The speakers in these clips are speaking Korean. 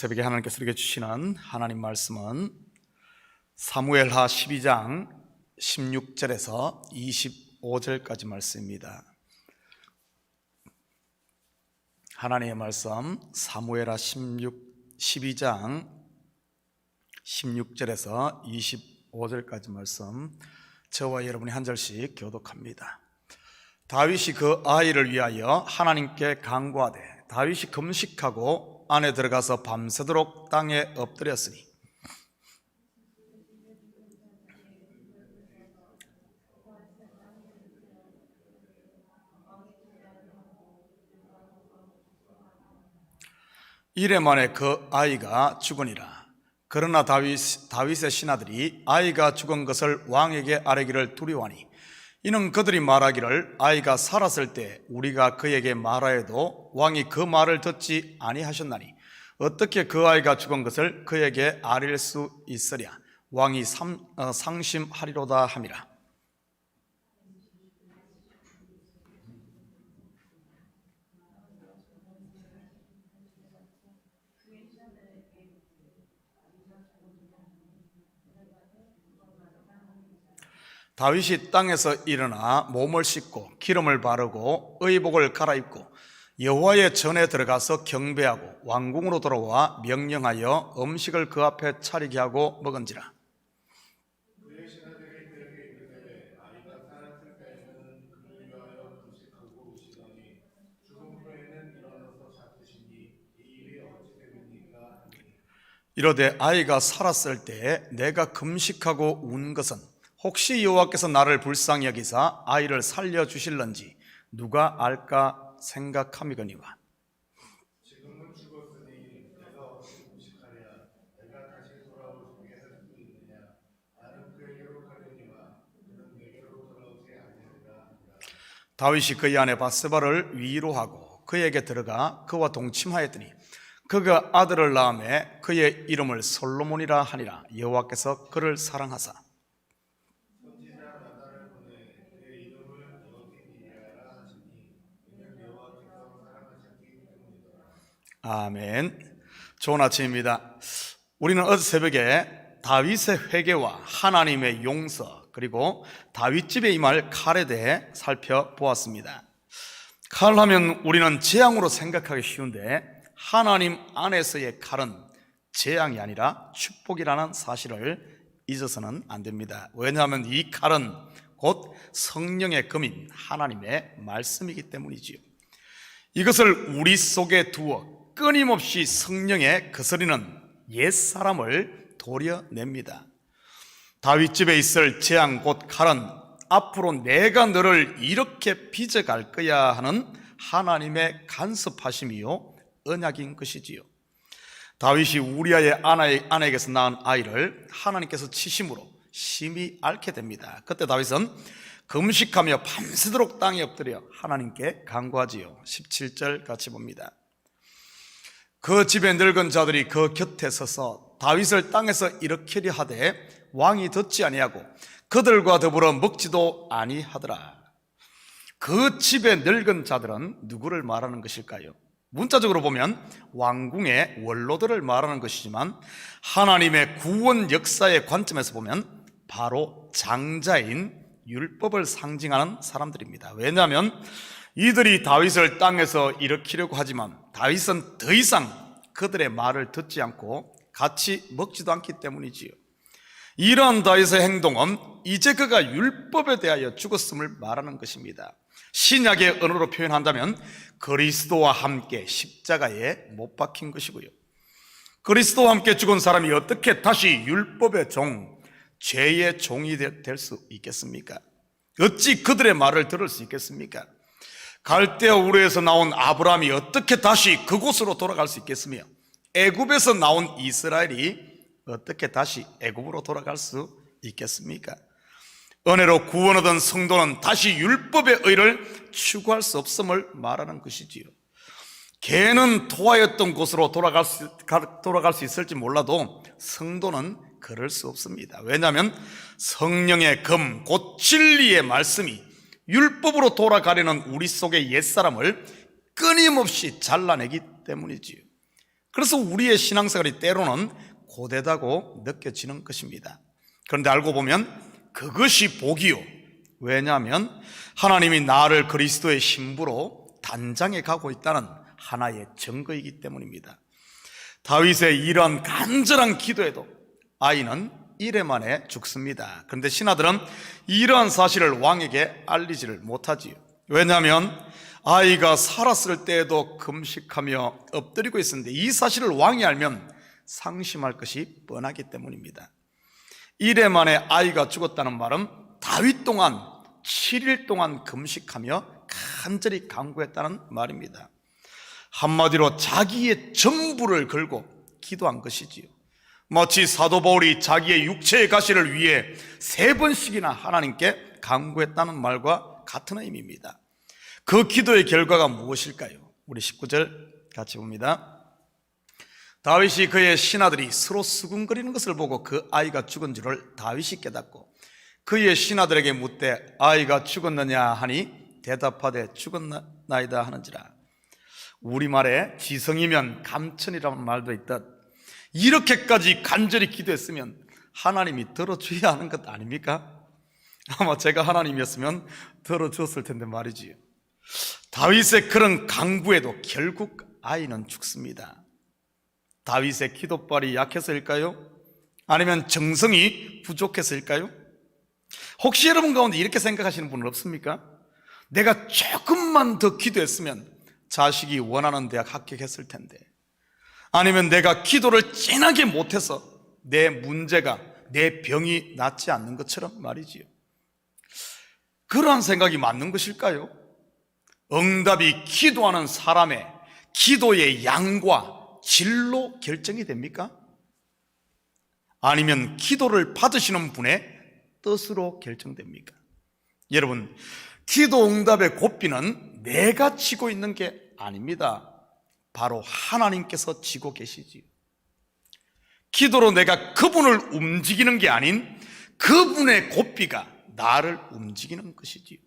새벽에 하나님께서 우리에게 주시는 하나님 말씀은 사무엘하 12장 16절에서 25절까지 말씀입니다. 하나님의 말씀 사무엘하 12장 16절에서 25절까지 말씀, 저와 여러분이 한 절씩 교독합니다. 다윗이 그 아이를 위하여 하나님께 간구하되 다윗이 금식하고 안에 들어가서 밤새도록 땅에 엎드렸으니 이래 만에 그 아이가 죽으니라. 그러나 다윗의 신하들이 아이가 죽은 것을 왕에게 아뢰기를 두려워하니 이는 그들이 말하기를 아이가 살았을 때 우리가 그에게 말하여도 왕이 그 말을 듣지 아니하셨나니 어떻게 그 아이가 죽은 것을 그에게 아뢰 수 있으랴. 왕이 상심하리로다 함이라. 다윗이 땅에서 일어나 몸을 씻고 기름을 바르고 의복을 갈아입고 여호와의 전에 들어가서 경배하고 왕궁으로 돌아와 명령하여 음식을 그 앞에 차리게 하고 먹은지라. 그의 신하들이 그에게 이르되 아이가 살았을 때에는 그를 위하여 금식하고 우시더니 죽은 후에는 일어나서 잡수시니 이 일이 어찌 됨이니까 하니 이르되 아이가 살았을 때 내가 금식하고 운 것은 혹시 여호와께서 나를 불쌍히 여기사 아이를 살려주실런지 누가 알까 생각함이거니와. 지금은 죽었으니 내가 어찌 금식하랴. 내가 다시 돌아오게 할 수 있느냐. 나는 그에게로 가려니와 그는 내게로 돌아오지 아니하리라 하니라. 다윗이 그의 아내 바세바를 위로하고 그에게 들어가 그와 동침하였더니 그가 아들을 낳음에 그의 이름을 솔로몬이라 하니라. 여호와께서 그를 사랑하사 선지자 나단을 보내 그의 이름을 여호기니라 하시니 이는 여호와께서 사랑하셨기 때문이더라. 아멘. 좋은 아침입니다. 우리는 어제 새벽에 다윗의 회개와 하나님의 용서 그리고 다윗집에 임할 칼에 대해 살펴보았습니다. 칼하면 우리는 재앙으로 생각하기 쉬운데 하나님 안에서의 칼은 재앙이 아니라 축복이라는 사실을 잊어서는 안 됩니다. 왜냐하면 이 칼은 곧 성령의 금인 하나님의 말씀이기 때문이지요. 이것을 우리 속에 두어 끊임없이 성령의 거스리는 옛사람을 도려냅니다. 다윗집에 있을 재앙 곧 칼은 앞으로 내가 너를 이렇게 빚어갈 거야 하는 하나님의 간섭하심이요 언약인 것이지요. 다윗이 우리아의 아내에게서 낳은 아이를 하나님께서 치심으로 심히 앓게 됩니다. 그때 다윗은 금식하며 밤새도록 땅에 엎드려 하나님께 간구하지요. 17절 같이 봅니다. 그 집에 늙은 자들이 그 곁에 서서 다윗을 땅에서 일으키려 하되 왕이 듣지 아니하고 그들과 더불어 먹지도 아니하더라. 그 집에 늙은 자들은 누구를 말하는 것일까요? 문자적으로 보면 왕궁의 원로들을 말하는 것이지만 하나님의 구원 역사의 관점에서 보면 바로 장자인 율법을 상징하는 사람들입니다. 왜냐하면 이들이 다윗을 땅에서 일으키려고 하지만 다윗은 더 이상 그들의 말을 듣지 않고 같이 먹지도 않기 때문이지요. 이러한 다윗의 행동은 이제 그가 율법에 대하여 죽었음을 말하는 것입니다. 신약의 언어로 표현한다면 그리스도와 함께 십자가에 못 박힌 것이고요. 그리스도와 함께 죽은 사람이 어떻게 다시 율법의 종, 죄의 종이 될 수 있겠습니까? 어찌 그들의 말을 들을 수 있겠습니까? 갈대아 우르에서 나온 아브라함이 어떻게 다시 그곳으로 돌아갈 수 있겠으며 애굽에서 나온 이스라엘이 어떻게 다시 애굽으로 돌아갈 수 있겠습니까? 은혜로 구원 얻은 성도는 다시 율법의 의를 추구할 수 없음을 말하는 것이지요. 개는 토하였던 곳으로 돌아갈 수 있을지 몰라도 성도는 그럴 수 없습니다. 왜냐하면 성령의 금, 곧 진리의 말씀이 율법으로 돌아가려는 우리 속의 옛사람을 끊임없이 잘라내기 때문이지요. 그래서 우리의 신앙생활이 때로는 고되다고 느껴지는 것입니다. 그런데 알고 보면 그것이 복이요. 왜냐하면 하나님이 나를 그리스도의 신부로 단장해 가고 있다는 하나의 증거이기 때문입니다. 다윗의 이러한 간절한 기도에도 아이는 이래 만에 죽습니다. 그런데 신하들은 이러한 사실을 왕에게 알리지를 못하지요. 왜냐하면 아이가 살았을 때에도 금식하며 엎드리고 있었는데 이 사실을 왕이 알면 상심할 것이 뻔하기 때문입니다. 이래 만에 아이가 죽었다는 말은 다윗 동안 7일 동안 금식하며 간절히 간구했다는 말입니다. 한마디로 자기의 전부를 걸고 기도한 것이지요. 마치 사도 바울이 자기의 육체의 가시를 위해 3번씩이나 하나님께 간구했다는 말과 같은 의미입니다. 그 기도의 결과가 무엇일까요? 우리 19절 같이 봅니다. 다윗이 그의 신하들이 서로 수군거리는 것을 보고 그 아이가 죽은 줄을 다윗이 깨닫고 그의 신하들에게 묻되 아이가 죽었느냐 하니 대답하되 죽었나이다 하는지라. 우리말에 지성이면 감천이라는 말도 있듯 이렇게까지 간절히 기도했으면 하나님이 들어줘야 하는 것 아닙니까? 아마 제가 하나님이었으면 들어주었을 텐데 말이지요. 다윗의 그런 간구에도 결국 아이는 죽습니다. 다윗의 기도발이 약해서일까요? 아니면 정성이 부족해서일까요? 혹시 여러분 가운데 이렇게 생각하시는 분은 없습니까? 내가 조금만 더 기도했으면 자식이 원하는 대학 합격했을 텐데, 아니면 내가 기도를 진하게 못해서 내 문제가, 내 병이 낫지 않는 것처럼 말이지요. 그러한 생각이 맞는 것일까요? 응답이 기도하는 사람의 기도의 양과 질로 결정이 됩니까? 아니면 기도를 받으시는 분의 뜻으로 결정됩니까? 여러분, 기도 응답의 고삐는 내가 치고 있는 게 아닙니다. 바로 하나님께서 치고 계시지요. 기도로 내가 그분을 움직이는 게 아닌 그분의 고삐가 나를 움직이는 것이지요.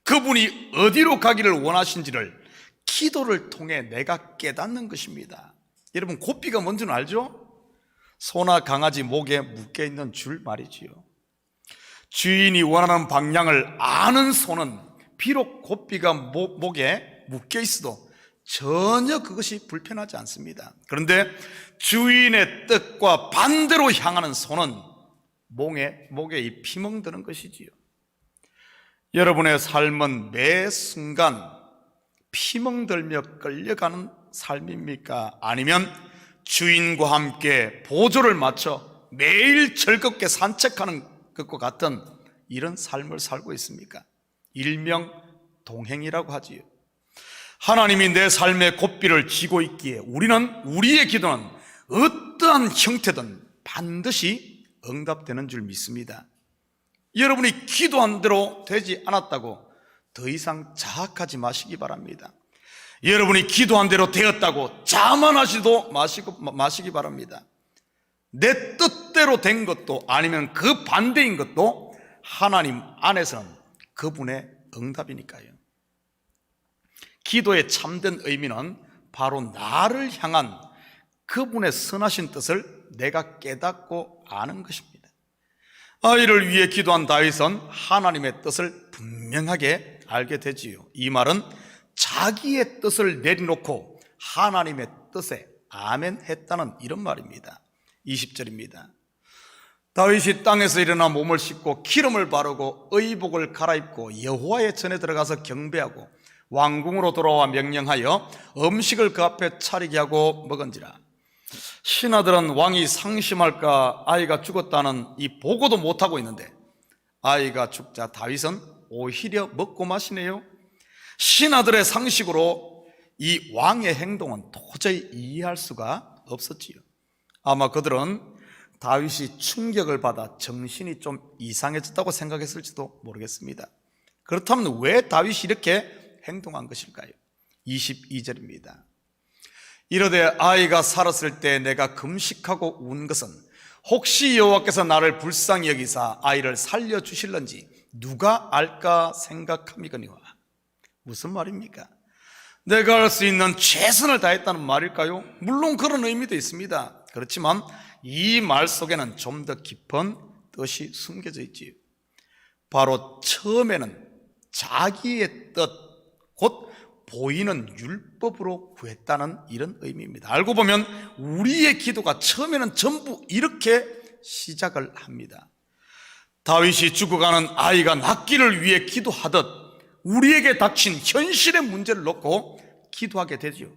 그분이 어디로 가기를 원하신지를 기도를 통해 내가 깨닫는 것입니다. 여러분, 고삐가 뭔지는 알죠? 소나 강아지 목에 묶여있는 줄 말이지요. 주인이 원하는 방향을 아는 소는 비록 고삐가 목에 묶여있어도 전혀 그것이 불편하지 않습니다. 그런데 주인의 뜻과 반대로 향하는 소는 목에 이 피멍드는 것이지요. 여러분의 삶은 매 순간 피멍들며 끌려가는 삶입니까? 아니면 주인과 함께 보조를 맞춰 매일 즐겁게 산책하는 것과 같은 이런 삶을 살고 있습니까? 일명 동행이라고 하지요. 하나님이 내 삶의 고삐를 쥐고 있기에 우리의 기도는 어떠한 형태든 반드시 응답되는 줄 믿습니다. 여러분이 기도한 대로 되지 않았다고 더 이상 자학하지 마시기 바랍니다. 여러분이 기도한 대로 되었다고 자만하지도 마시기 바랍니다. 내 뜻대로 된 것도 아니면 그 반대인 것도 하나님 안에서는 그분의 응답이니까요. 기도의 참된 의미는 바로 나를 향한 그분의 선하신 뜻을 내가 깨닫고 아는 것입니다. 아이를 위해 기도한 다윗은 하나님의 뜻을 분명하게 알게 되지요. 이 말은 자기의 뜻을 내려놓고 하나님의 뜻에 아멘 했다는 이런 말입니다. 20절입니다. 다윗이 땅에서 일어나 몸을 씻고 기름을 바르고 의복을 갈아입고 여호와의 전에 들어가서 경배하고 왕궁으로 돌아와 명령하여 음식을 그 앞에 차리게 하고 먹은지라. 신하들은 왕이 상심할까 아이가 죽었다는 이 보고도 못하고 있는데 아이가 죽자 다윗은 오히려 먹고 마시네요. 신하들의 상식으로 이 왕의 행동은 도저히 이해할 수가 없었지요. 아마 그들은 다윗이 충격을 받아 정신이 좀 이상해졌다고 생각했을지도 모르겠습니다. 그렇다면 왜 다윗이 이렇게 행동한 것일까요? 22절입니다. 이르되 아이가 살았을 때 내가 금식하고 운 것은 혹시 여호와께서 나를 불쌍히 여기사 아이를 살려주실런지 누가 알까 생각함이거니와. 무슨 말입니까? 내가 할 수 있는 최선을 다했다는 말일까요? 물론 그런 의미도 있습니다. 그렇지만 이 말 속에는 좀 더 깊은 뜻이 숨겨져 있지요. 바로 처음에는 자기의 뜻, 곧 보이는 율법으로 구했다는 이런 의미입니다. 알고 보면 우리의 기도가 처음에는 전부 이렇게 시작을 합니다. 다윗이 죽어가는 아이가 낫기를 위해 기도하듯 우리에게 닥친 현실의 문제를 놓고 기도하게 되죠.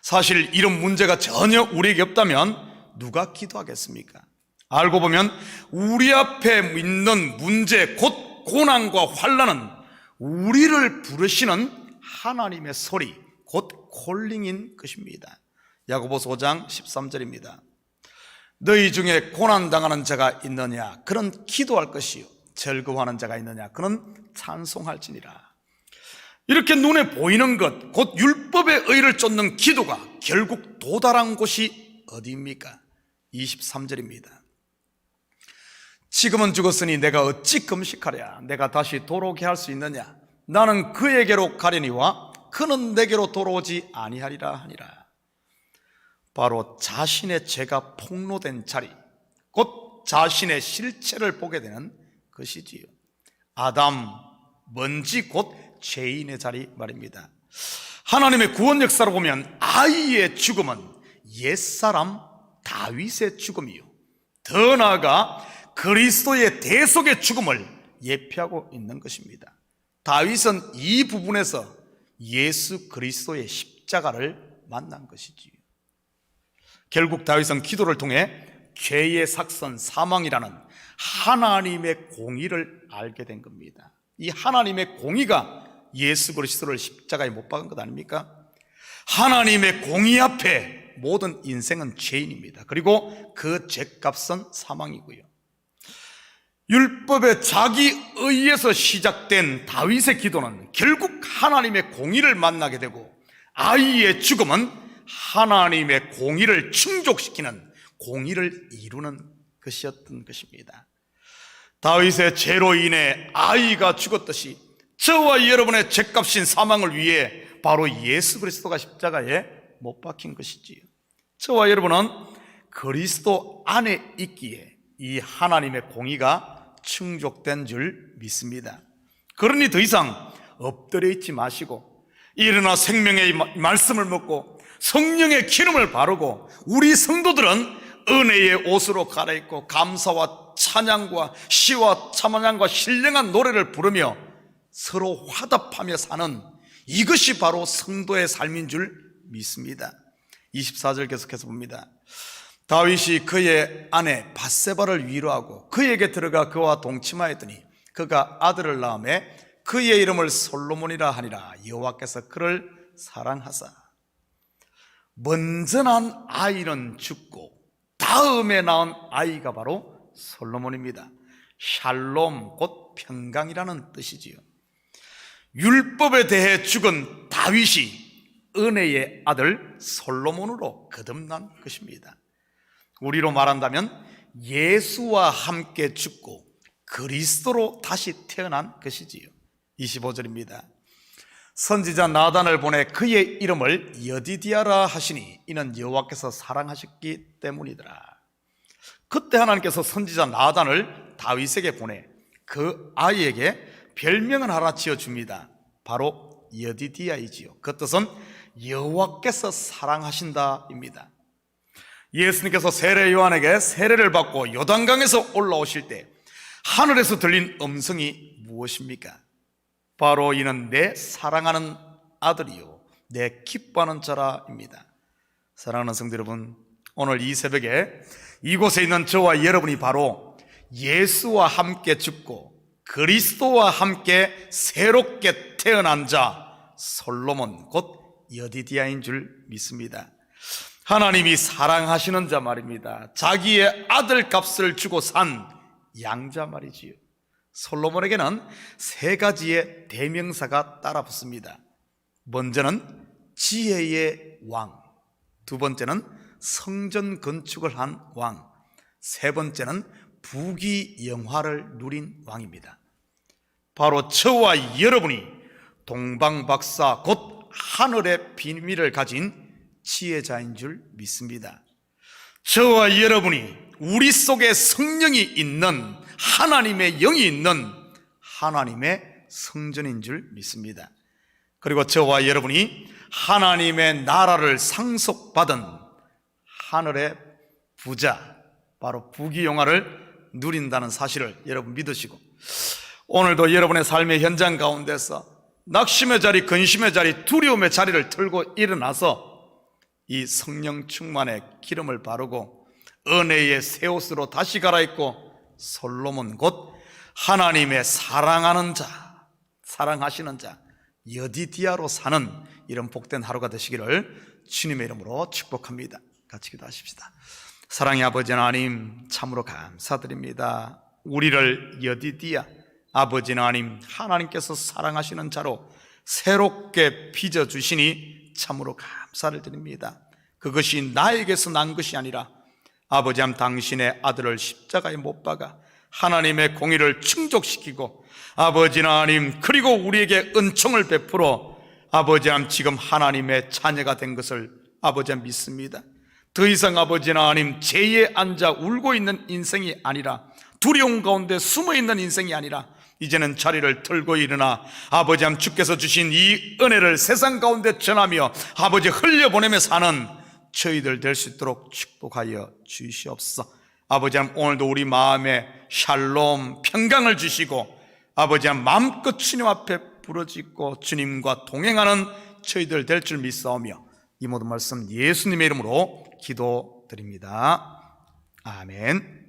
사실 이런 문제가 전혀 우리에게 없다면 누가 기도하겠습니까? 알고 보면 우리 앞에 있는 문제, 곧 고난과 환난은 우리를 부르시는 하나님의 소리, 곧 콜링인 것입니다. 야고보서 5장 13절입니다. 너희 중에 고난당하는 자가 있느냐? 그는 기도할 것이요. 즐거워하는 자가 있느냐? 그는 찬송할지니라. 이렇게 눈에 보이는 것, 곧 율법의 의를 쫓는 기도가 결국 도달한 곳이 어디입니까? 23절입니다. 지금은 죽었으니 내가 어찌 금식하랴? 내가 다시 돌아오게 할 수 있느냐? 나는 그에게로 가려니와 그는 내게로 돌아오지 아니하리라 하니라. 바로 자신의 죄가 폭로된 자리, 곧 자신의 실체를 보게 되는 것이지요. 아담, 먼지 곧 죄인의 자리 말입니다. 하나님의 구원 역사로 보면 아이의 죽음은 옛사람 다윗의 죽음이요, 더 나아가 그리스도의 대속의 죽음을 예표하고 있는 것입니다. 다윗은 이 부분에서 예수 그리스도의 십자가를 만난 것이지요. 결국 다윗은 기도를 통해 죄의 삭선 사망이라는 하나님의 공의를 알게 된 겁니다. 이 하나님의 공의가 예수 그리스도를 십자가에 못 박은 것 아닙니까? 하나님의 공의 앞에 모든 인생은 죄인입니다. 그리고 그 죄값은 사망이고요. 율법의 자기 의에서 시작된 다윗의 기도는 결국 하나님의 공의를 만나게 되고, 아이의 죽음은 하나님의 공의를 충족시키는 공의를 이루는 것이었던 것입니다. 다윗의 죄로 인해 아이가 죽었듯이 저와 여러분의 죄값인 사망을 위해 바로 예수 그리스도가 십자가에 못 박힌 것이지요. 저와 여러분은 그리스도 안에 있기에 이 하나님의 공의가 충족된 줄 믿습니다. 그러니 더 이상 엎드려 있지 마시고 일어나 생명의 말씀을 먹고 성령의 기름을 바르고, 우리 성도들은 은혜의 옷으로 갈아입고 감사와 찬양과 시와 찬양과 신령한 노래를 부르며 서로 화답하며 사는, 이것이 바로 성도의 삶인 줄 믿습니다. 24절 계속해서 봅니다. 다윗이 그의 아내 밧세바를 위로하고 그에게 들어가 그와 동침하였더니 그가 아들을 낳음에 그의 이름을 솔로몬이라 하니라. 여호와께서 그를 사랑하사 먼저 난 아이는 죽고 다음에 낳은 아이가 바로 솔로몬입니다. 샬롬 곧 평강이라는 뜻이지요. 율법에 대해 죽은 다윗이 은혜의 아들 솔로몬으로 거듭난 것입니다. 우리로 말한다면 예수와 함께 죽고 그리스도로 다시 태어난 것이지요. 25절입니다. 선지자 나단을 보내 그의 이름을 여디디아라 하시니 이는 여호와께서 사랑하셨기 때문이더라. 그때 하나님께서 선지자 나단을 다윗에게 보내 그 아이에게 별명을 하나 지어줍니다. 바로 여디디아이지요. 그 뜻은 여호와께서 사랑하신다입니다. 예수님께서 세례 요한에게 세례를 받고 요단강에서 올라오실 때 하늘에서 들린 음성이 무엇입니까? 바로 이는 내 사랑하는 아들이요 내 기뻐하는 자라입니다. 사랑하는 성도 여러분, 오늘 이 새벽에 이곳에 있는 저와 여러분이 바로 예수와 함께 죽고 그리스도와 함께 새롭게 태어난 자 솔로몬 곧 여디디아인 줄 믿습니다. 하나님이 사랑하시는 자 말입니다. 자기의 아들 값을 주고 산 양자 말이지요. 솔로몬에게는 세 가지의 대명사가 따라붙습니다. 먼저는 지혜의 왕, 두 번째는 성전 건축을 한 왕, 세 번째는 부귀영화를 누린 왕입니다. 바로 저와 여러분이 동방박사 곧 하늘의 비밀을 가진 지혜자인 줄 믿습니다. 저와 여러분이 우리 속에 성령이 있는, 하나님의 영이 있는 하나님의 성전인 줄 믿습니다. 그리고 저와 여러분이 하나님의 나라를 상속받은 하늘의 부자, 바로 부귀영화를 누린다는 사실을 여러분 믿으시고, 오늘도 여러분의 삶의 현장 가운데서 낙심의 자리, 근심의 자리, 두려움의 자리를 털고 일어나서 이 성령 충만의 기름을 바르고 은혜의 새 옷으로 다시 갈아입고 솔로몬 곧 하나님의 사랑하는 자, 사랑하시는 자, 여디디아로 사는 이런 복된 하루가 되시기를 주님의 이름으로 축복합니다. 같이 기도하십시다. 사랑의 아버지 하나님, 참으로 감사드립니다. 우리를 여디디아, 아버지 하나님, 하나님께서 사랑하시는 자로 새롭게 빚어주시니 참으로 감사를 드립니다. 그것이 나에게서 난 것이 아니라 아버지 하나님, 당신의 아들을 십자가에 못 박아 하나님의 공의를 충족시키고 아버지 하나님, 그리고 우리에게 은총을 베풀어 아버지 하나님, 지금 하나님의 자녀가 된 것을 아버지 하나님 믿습니다. 더 이상 아버지 하나님, 죄에 앉아 울고 있는 인생이 아니라, 두려움 가운데 숨어있는 인생이 아니라 이제는 자리를 털고 일어나 아버지 하나님, 주께서 주신 이 은혜를 세상 가운데 전하며 아버지 흘려보내며 사는 저희들 될 수 있도록 축복하여 주시옵소서. 아버지 하나님, 오늘도 우리 마음에 샬롬 평강을 주시고 아버지 하나님, 마음껏 주님 앞에 부르짖고 주님과 동행하는 저희들 될 줄 믿사오며 이 모든 말씀 예수님의 이름으로 기도드립니다. 아멘.